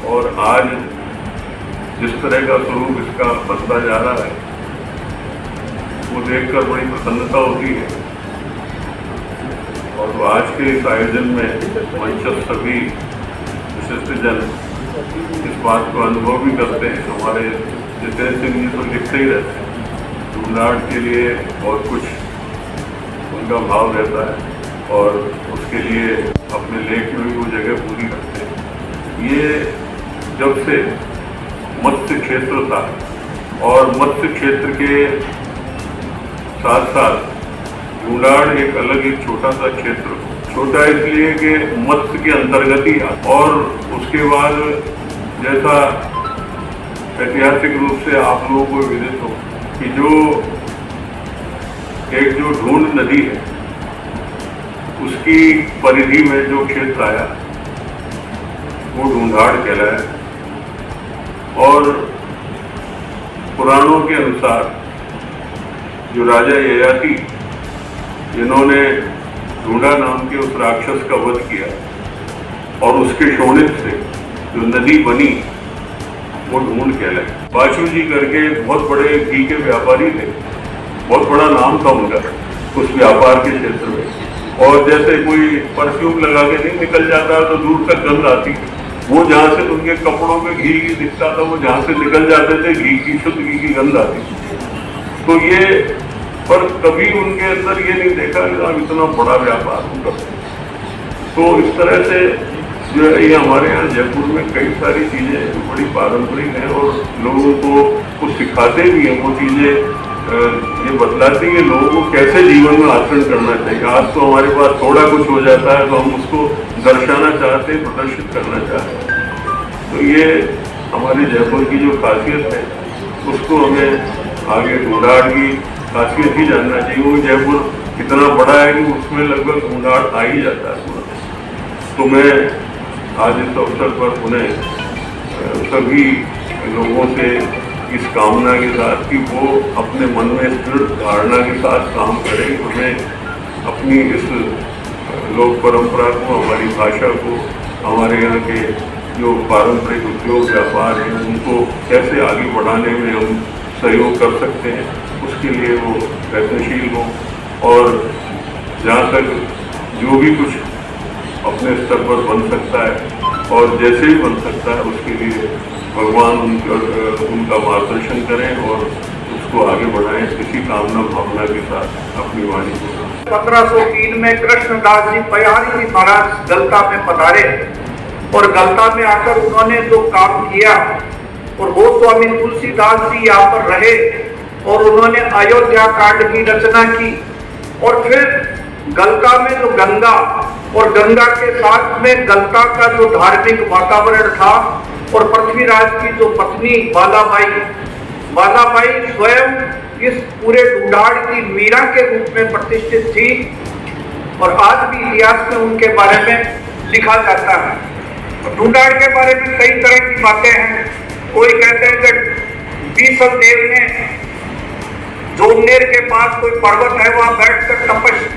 और आज जिस तरह का स्वरूप इसका बनता जा रहा है वो देखकर बड़ी प्रसन्नता होती है। और आज के इस आयोजन में मंचस्थ सभी विशिष्टजन इस बात को अनुभव भी करते हैं। हमारे जितेंद्र सिंह जी तो लिखते ही रहते हैं, ढूंढाड़ के लिए बहुत कुछ उनका भाव रहता है और उसके लिए अपने लेख में भी वो जगह पूरी करते हैं। ये जब से मत्स्य क्षेत्र था और मत्स्य क्षेत्र के साथ साथ ढूंढाड़ एक अलग एक छोटा सा क्षेत्र, छोटा इसलिए कि मत्स्य के अंतर्गत ही और उसके बाद जैसा ऐतिहासिक रूप से आप लोगों को विदित हो कि जो ढूंढ नदी है उसकी परिधि में जो क्षेत्र आया वो ढूंढाड़ कहलाया। और पुराणों के अनुसार जो राजा ययाति जिन्होंने ढूंढा नाम के उस राक्षस का वध किया और उसके शोणित से जो नदी बनी वो ढूंढ कहलाए। बाशु जी करके बहुत बड़े घी के व्यापारी थे, बहुत बड़ा नाम था उनका उस व्यापार के क्षेत्र में। और जैसे कोई परफ्यूम लगा के नहीं निकल जाता तो दूर तक गंध आती, वो जहाँ से उनके कपड़ों में घी दिखता था वो जहाँ से निकल जाते थे घी की, शुद्ध घी की गंध आती। तो ये पर कभी उनके अंदर ये नहीं देखा कि आप इतना बड़ा व्यापार करते। तो इस तरह से जो है ये हमारे यहाँ जयपुर में कई सारी चीज़ें जो बड़ी पारंपरिक हैं और लोगों को कुछ सिखाते भी हैं। वो चीज़ें ये बतलाती है लोगों को कैसे जीवन में आचरण करना चाहिए। आज तो हमारे पास थोड़ा कुछ हो जाता है तो हम उसको दर्शाना चाहते हैं, प्रदर्शित करना चाहते हैं। तो ये हमारे जयपुर की जो खासियत है उसको हमें आगे ढूंढाड़ की खासियत ही जानना चाहिए। वो जयपुर इतना बड़ा है कि उसमें लगभग ढूंढाड़ आ ही जाता है पूरा। तो मैं आज इस अवसर पर उन्हें सभी लोगों से इस कामना के साथ कि वो अपने मन में दृढ़ धारणा के साथ काम करें। हमें अपनी इस लोक परंपरा को, हमारी भाषा को, हमारे यहाँ के जो पारंपरिक उद्योग व्यापार हैं उनको कैसे आगे बढ़ाने में हम सहयोग कर सकते हैं, उसके लिए वो प्रयत्नशील हों। और जहाँ तक जो भी कुछ अपने स्तर पर बन सकता है और जैसे ही बन सकता है उसके लिए भगवान उनका मार्गदर्शन करें और उसको आगे बढ़ाएं। इसी कामना भावना के साथ अपनी वाणी को 1503 में कृष्णदास जी पयारी जी महाराज गलता में पधारे और गलता में आकर उन्होंने जो काम किया और गोस्वामी तुलसीदास जी यहाँ पर रहे और उन्होंने अयोध्या कांड की रचना की। और फिर गलता में जो गंगा और गंगा के साथ में गलता का जो धार्मिक वातावरण था और पृथ्वीराज की जो पत्नी बालाबाई स्वयं इस पूरे ढूंढाड़ की मीरा के रूप में प्रतिष्ठित थी और आज भी इतिहास में उनके बारे में लिखा जाता है। ढूंढाड़ के बारे में कई तरह की बातें हैं। कोई कहते हैं कि बीसल देव ने जोमनेर के पास कोई पर्वत है वहां बैठकर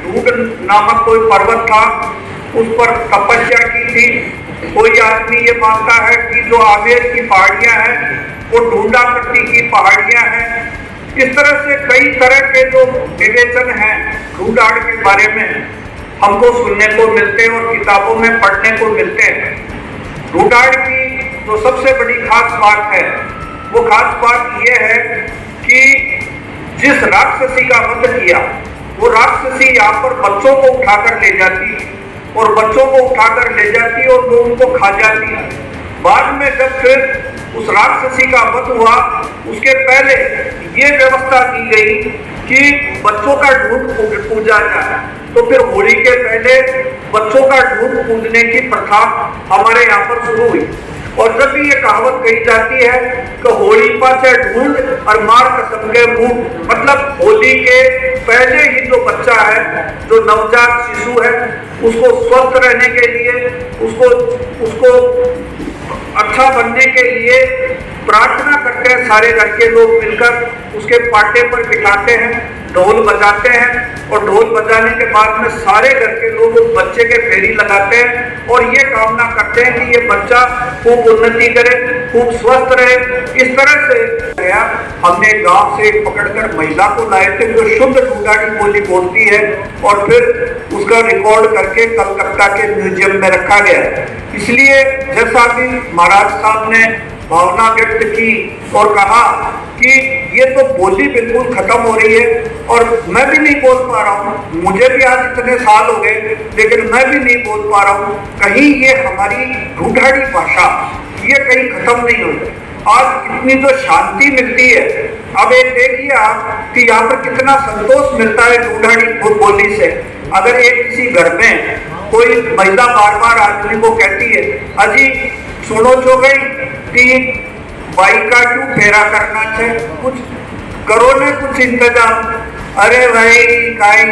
ढूंढ नामक कोई पर्वत था उस पर तपस्या की थी। कोई आदमी ये मानता है कि जो आमेर की पहाड़ियां हैं वो ढूंढापट्टी की पहाड़ियां हैं। इस तरह से कई तरह के जो विवेचन हैं ढूंढाड़ के बारे में हमको सुनने को मिलते हैं और किताबों में पढ़ने को मिलते हैं। ढूंढाड़ की जो सबसे बड़ी खास बात है वो खास बात यह है कि जिस राक्षसी का वध किया वो राक्षसी यहाँ पर बच्चों को उठाकर ले जाती और बच्चों को उठाकर ले जाती और वो उनको खा जाती। बाद में जब फिर उस राक्षसी का वध हुआ उसके पहले ये व्यवस्था की गई कि बच्चों का ढूंढ पूजा जाए। तो फिर होली के पहले बच्चों का ढूंढ पूजने की प्रथा हमारे यहाँ पर शुरू हुई। और जब भी ये कहावत कही जाती है कि होली पर से ढूंढ और मार कसम के मुंह, मतलब होली के पहले ही जो बच्चा है, जो नवजात शिशु है, उसको स्वस्थ रहने के लिए, उसको अच्छा बनने के लिए प्रार्थना करते हैं। सारे घर के लोग मिलकर उसके पाटे पर बिठाते हैं, ढोल बजाते हैं और ढोल बजाने के बाद में सारे घर के लोग उस बच्चे के फेरी लगाते हैं और ये कामना करते हैं कि ये बच्चा खूब उन्नति करे, खूब स्वस्थ रहे। इस तरह से गया। हमने गांव से पकड़कर महिला को लाए थे जो शुद्ध ढूंढाड़ी बोली बोलती है, और फिर उसका रिकॉर्ड करके कलकत्ता के म्यूजियम में रखा गया। इसलिए जैसा भी महाराज साहब ने भावना व्यक्त की और कहा कि ये तो बोली बिल्कुल खत्म हो रही है, और मैं भी नहीं बोल पा रहा हूँ, मुझे भी आज इतने साल हो गए लेकिन मैं भी नहीं बोल पा रहा हूँ, कहीं ये हमारी ढूंढाड़ी भाषा ये कहीं खत्म नहीं हो जाए। आज इतनी जो शांति मिलती है, अब एक देखिए आप कि यहाँ पर कितना संतोष मिलता है ढूंढाड़ी बोली से। अगर एक किसी घर में कोई महिला बार बार आदमी को कहती है, अजी सुनो जो गई कि बाई का क्यों फेरा करना चाहिए, कुछ करो ने कुछ इंतजाम। अरे भाई काई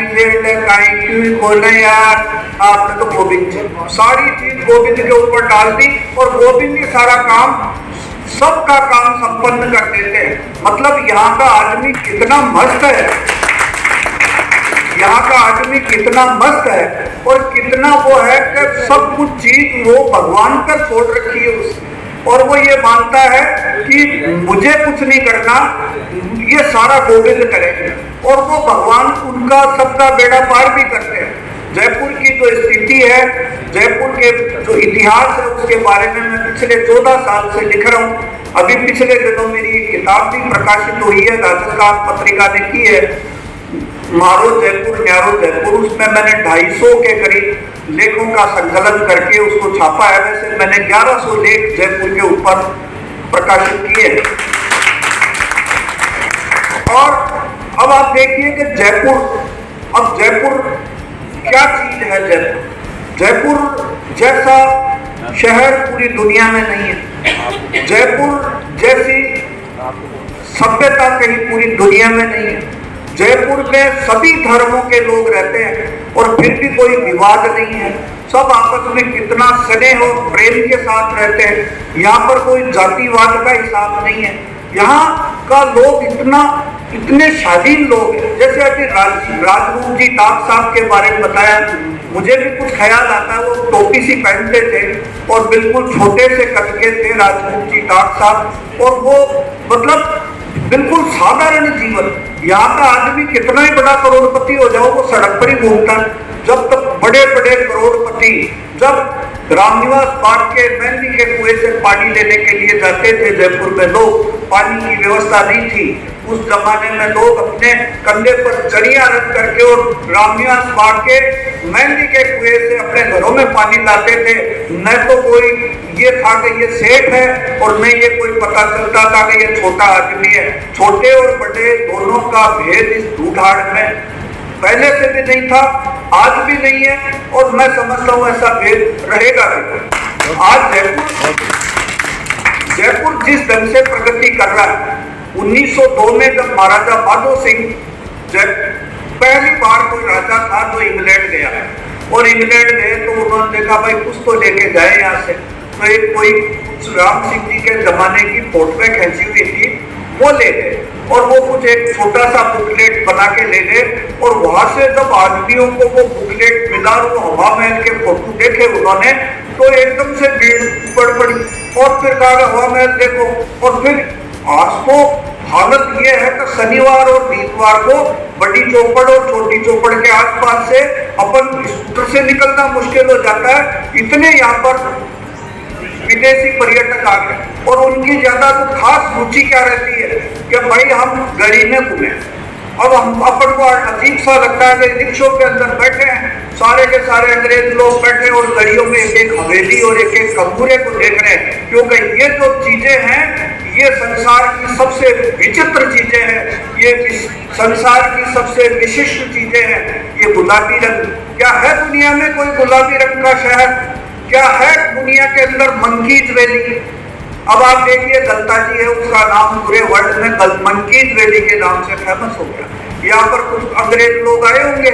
क्यों बोले यार, आपने तो गोविंद सारी चीज गोविंद के ऊपर डाल दी और गोविंद ही सारा काम, सबका काम संपन्न कर देते हैं। मतलब यहाँ का आदमी कितना मस्त है, यहाँ का आदमी कितना मस्त है और कितना वो है कि सब कुछ चीज वो भगवान पर छोड़ रखी है उसने, और वो ये मानता है कि मुझे कुछ नहीं करना, ये सारा गोविंद करेंगे, और वो भगवान उनका सबका बेड़ा पार भी करते हैं। जयपुर की जो स्थिति है, जयपुर के जो इतिहास है, उसके बारे में मैं पिछले 14 साल से लिख रहा हूँ। अभी पिछले दिनों मेरी किताब भी प्रकाशित हुई है, राजस्थान पत्रिका ने की है, मारो जयपुर न्यारो जयपुर। उसमें मैंने 250 के करीब लेखों का संकलन करके उसको छापा है। वैसे मैंने 1100 लेख जयपुर के ऊपर प्रकाशित किए। और अब आप देखिए कि जयपुर क्या चीज है। जयपुर जैसा शहर पूरी दुनिया में नहीं है, जयपुर जैसी सभ्यता कहीं पूरी दुनिया में नहीं है। जयपुर में सभी धर्मों के लोग रहते हैं और फिर भी कोई विवाद नहीं है, सब आपस में कितना स्नेह और प्रेम के साथ रहते हैं। यहाँ पर कोई जातिवाद का हिसाब नहीं है। यहाँ का लोग इतने शालीन लोग हैं। जैसे अभी राजरूप जी टाक साहब के बारे में बताया, मुझे भी कुछ ख्याल आता है। वो टोपी सी पहनते थे और बिल्कुल छोटे से कद के थे राजरूप जी टाक साहब, और वो मतलब बिल्कुल साधारण जीवन। यहाँ का आदमी कितना ही बड़ा करोड़पति हो जाओ, वो सड़क पर ही घूमता है। जब तक बड़े बड़े करोड़पति जब रामनिवास बाग के मेहंदी के कुएं से पानी लेने के लिए जाते थे जयपुर में, लोग पानी की व्यवस्था नहीं थी उस जमाने में, लोग अपने कंधे पर चढ़िया रख करके और रामनिवास बाग के मेहंदी के कुएं से अपने घरों में पानी लाते थे। न तो कोई ये था कि ये सेठ है और न ये कोई पता चलता था कि ये छोटा आदमी है। छोटे और बड़े दोनों का भेद इस ढूंढाड़ में पहले से भी नहीं था, आज भी नहीं है, और मैं समझता हूँ ऐसा भेद रहेगा भी। आज जयपुर जिस ढंग से प्रगति कर रहा है, 1902 में जब महाराजा माधो सिंह पहली बार कोई राजा था जो इंग्लैंड गया, और इंग्लैंड गए तो उन्होंने देखा भाई कुछ तो लेके जाए यहाँ से, तो एक कोई राम सिंह जी के जमाने की फोटोएं खींची हुई थी, वो ले गए और वो कुछ एक छोटा सा बुकलेट बना के ले गए। और वहां से जब आदमियों को वो बुकलेट मिला, वो हवा महल के फोटो देखे उन्होंने, तो एकदम से भीड़ बढ़ पड़ी और फिर कहा हवा महल देखो। और फिर आज तो हालत ये है कि शनिवार और वीरवार को बड़ी चौपड़ और छोटी चौपड़ के आसपास से अपन स्कूटर से निकलना मुश्किल हो जाता है। इतने यहाँ पर विदेशी पर्यटक आ गए, और उनकी ज्यादा तो खास रुचि क्या रहती है कि भाई हम गड़ी में घूमे। अब हम अपन को अजीब सा लगता है कि रिक्शों के अंदर बैठे हैं, सारे के सारे अंग्रेज लोग बैठे और गलियों में एक एक हवेली और एक एक कमरे को देख रहे हैं, क्योंकि ये जो चीजें हैं ये संसार की सबसे विचित्र चीजें हैं, ये संसार की सबसे विशिष्ट चीजें हैं। ये गुलाबी रंग, क्या है दुनिया में कोई गुलाबी रंग का शहर? क्या है दुनिया के अंदर मंकीज वैली? अब आप देखिए गलता जी है, उसका नाम पूरे वर्ल्ड में मंकीज वैली के नाम से फेमस हो गया। यहाँ पर कुछ अंग्रेज लोग आए होंगे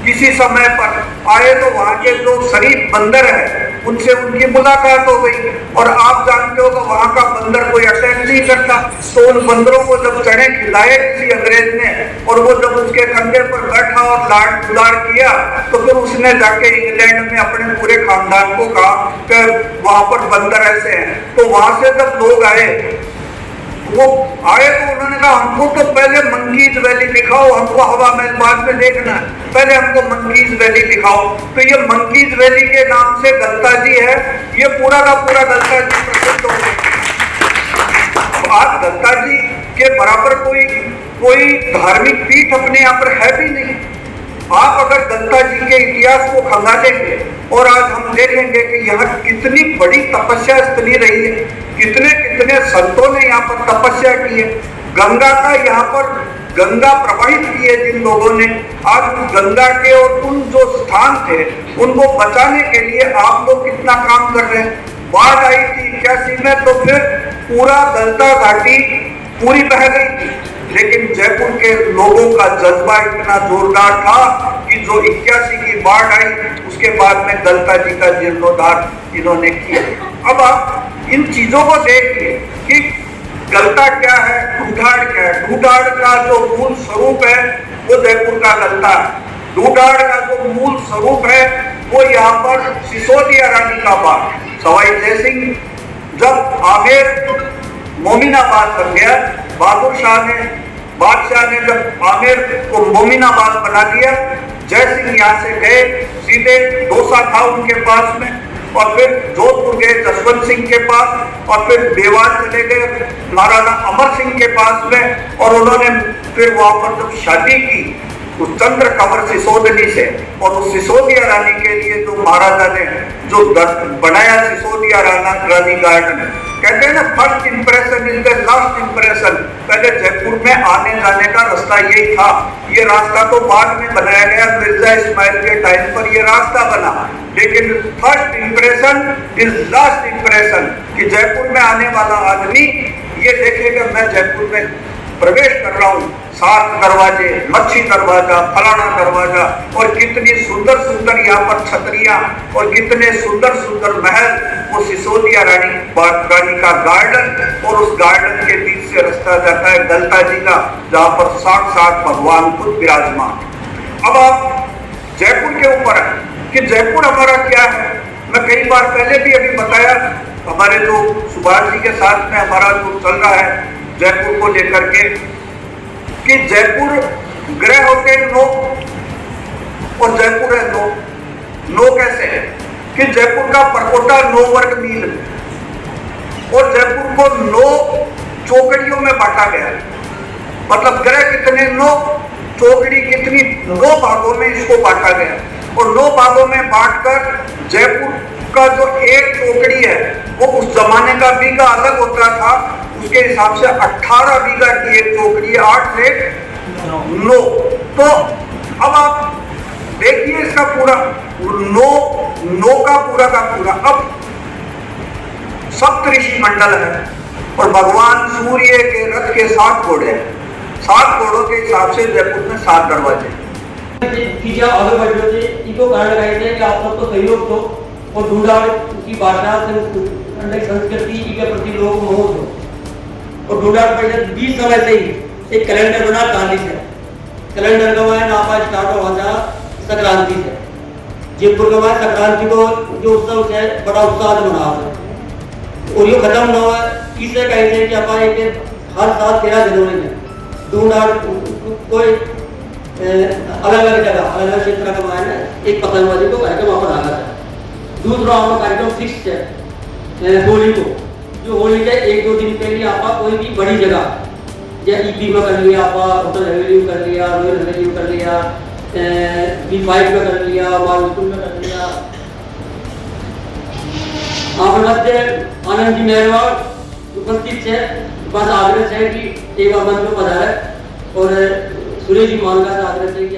किसी समय पर आए, तो वहाँ के जो शरीफ बंदर है उनसे उनकी मुलाकात हो गई, और आप जानते हो कि वहाँ का बंदर कोई अटैक नहीं करता। तो उन बंदरों को जब चने खिलाए किसी अंग्रेज ने और वो जब उसके कंधे पर बैठा और लाड गुलार किया, तो फिर उसने जाके इंग्लैंड में अपने पूरे खानदान को कहा कि वहां पर बंदर ऐसे हैं। तो वहां से जब लोग आए तो उन्होंने कहा हमको तो पहले मंकीज वैली दिखाओ, हमको हवा महल बाद में देखना है, पहले हमको मंकीज वैली दिखाओ। तो ये मंकीज वैली के नाम से गलता जी है, ये पूरा का पूरा गलता जी प्रसिद्ध हो गया। आज गलता जी के बराबर कोई धार्मिक पीठ अपने यहाँ पर है भी नहीं। आप अगर गलता जी के इतिहास को खंगालेंगे और आज हम देखेंगे कि यहाँ कितनी बड़ी तपस्या स्थली रही है, कितने कितने संतों ने यहाँ पर तपस्या की है। गंगा का यहाँ पर गंगा प्रवाहित की है जिन लोगों ने, आज गंगा के और उन जो स्थान थे उनको बचाने के लिए आप लोग कितना काम कर रहे हैं। बाढ़ आई थी 81 में तो फिर पूरा गलता घाटी पूरी बह गई थी, लेकिन जयपुर के लोगों का जज्बा इतना जोरदार था कि जो 81 की बाढ़ आई उसके बाद में गलता जी का जीर्णोद्धार इन्होंने किया। अब आप इन चीजों को देखिए कि गलता क्या है, ढूढ़ाड़ क्या है। ढूढ़ाड़ का जो मूल स्वरूप है वो जयपुर का गलता है। ढूढ़ाड़ का जो मूल स्वरूप है वो यहाँ पर सिसोदिया रानी का बाग। सवाई जय सिंह जब आमेर मोमिनाबाद बन गया, बहादुर शाह ने बादशाह ने जब आमेर को मोमिनाबाद बना दिया, जय सिंह यहाँ से गए सीधे डोसा था उनके पास में, और फिर जोधपुर गए जसवंत सिंह के पास, और फिर मेवाड़ चले गए महाराजा अमर सिंह के पास में, और उन्होंने फिर वहां पर जब शादी की उस चंद्र कंवर सिसोदनी से, और उस सिसोदिया रानी के लिए जो महाराजा ने जो बनाया सिसोदिया रानी गार्डन, कहते हैं ना first impression is the last impression. पहले जयपुर में आने जाने का रास्ता यही था। ये रास्ता तो बाद में बनाया गया, मिर्जा इस्माइल के टाइम पर ये रास्ता बना, लेकिन first impression is last impression कि जयपुर में आने वाला आदमी ये देखेगा मैं जयपुर में प्रवेश कर रहा हूँ, 7 दरवाजे, मच्छी दरवाजा, फलाना दरवाजा, और कितनी सुंदर सुंदर यहाँ पर छतरियां और कितने सुंदर सुंदर महल, वो सिसोदिया रानी का गार्डन, और उस गार्डन के बीच से रास्ता जाता है गलता जी का, जहाँ पर साक्षात भगवान खुद विराजमान। अब आप जयपुर के ऊपर है कि जयपुर हमारा क्या है। मैं कई बार पहले भी अभी बताया, हमारे जो सुभाष जी के साथ में हमारा जो चल रहा है जयपुर को लेकर के, कि जयपुर ग्रह होते हैं 9 और जयपुर है 9 कैसे है कि जयपुर का परकोटा 9 वर्ग मील और जयपुर को 9 चौकड़ियों में बांटा गया है। मतलब ग्रह कितने 9, चौकड़ी कितनी, 9 भागों में इसको बांटा गया, और 9 भागों में बांटकर जयपुर का जो एक चौकड़ी है वो उस जमाने का बीघा अलग होता था, उसके हिसाब से 18 बीघा की एक चौकड़ी, 8 से 9। तो अब आप देखिए इसका पूरा 9 का पूरा अब सप्तऋषि मंडल है, और भगवान सूर्य के रथ के 7 घोड़े हैं। 7 घोड़ों के हिसाब से जयपुर में 7 दरवाजे। आगे बढ़ रहे थे, इनको कारण लगाए थे कि आप सबको सहयोग हो और ढूंढाड़ की भाषा संस्कृति के प्रति लोग मोह हो, और ढूंढाड़ परिषद 20 समय से ही एक कैलेंडर बना 40 है। कैलेंडर का है नापा स्टार्ट हुआ था संक्रांति से। जयपुर का संक्रांति को जो उत्सव है बड़ा उत्साह से मना है, और ये खत्म न हुआ इससे कहते हैं कि अपन एक हर साल 13 जनवरी में ढूंढाड़ कोई अलग अलग जगह अलग अलग क्षेत्र का है एक पतंगबाजी को कार्यक्रम वहाँ पर आना है। दूसरा हमारा कार्यक्रम फिक्स है होली को, जो होली के 1-2 दिन पहले आप कोई भी बड़ी जगह जैसे ईपी में कर लिया, आप होटल हवेली में कर लिया, रॉयल हवेली में कर लिया, B5 में कर लिया, मालपुर में कर लिया। आप मध्य आनंद जी मेहरबान उपस्थित है, बस आग्रह है कि एक बार मंच में पधारे, और सुरेश जी मानगा से आग्रह है कि